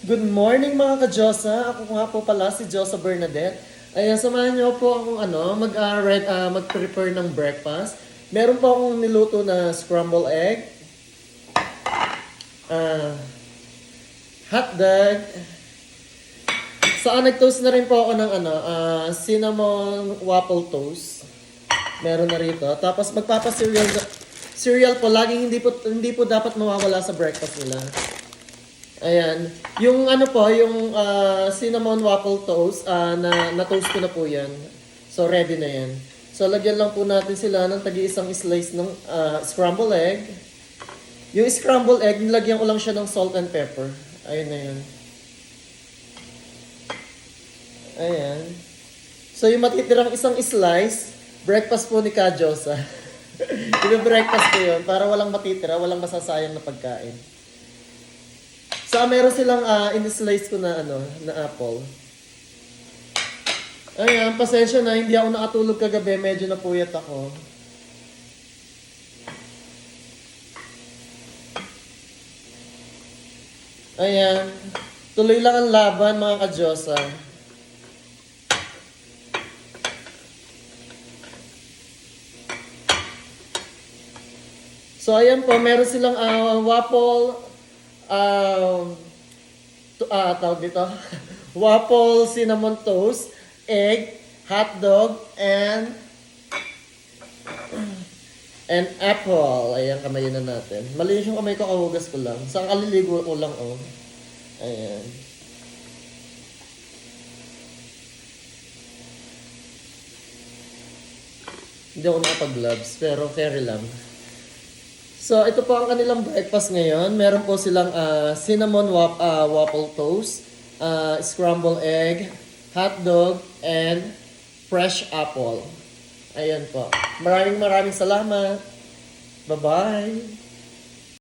Good morning mga ka-Diyosa. Ako nga po pala si Diyosa Bernadette. Ayan, samahan niyo po akong mag-prepare ng breakfast. Meron po akong niluto na scrambled egg, ah, hotdog. Nag-toast na rin po ako ng cinnamon waffle toast. Meron na rito. Tapos cereal po, laging hindi po dapat mawawala sa breakfast nila. Ayan. Yung cinnamon waffle toast, na-toast ko na po yan. So, ready na yan. So, lagyan lang po natin sila ng tagi-isang slice ng scrambled egg. Yung scrambled egg, nilagyan ko lang siya ng salt and pepper. Ayun na yan. Ayan. So, yung matitirang isang slice, breakfast po ni Ka Diyosa. Ibe-breakfast ko yun para walang matitira, walang masasayang na pagkain. So, meron silang in-slice ko na apple. Ayan, pasensya na, hindi ako nakatulog kagabi, medyo napuyat ako. Ayan, tuloy lang ang laban mga ka-Diyosa. So, ayan po, meron silang waffle, tawag dito, waffle cinnamon toast, egg, hotdog, and apple. Ayan, kamayin na natin. Malinis yung kamay ko, kahugas ko lang. Sa kaliligo ko lang, oh. Ayan. Hindi ako nakapag-gloves, pero carry lang. So, ito po ang kanilang breakfast ngayon. Meron po silang cinnamon waffle toast, scrambled egg, hotdog, and fresh apple. Ayan po. Maraming salamat. Bye-bye.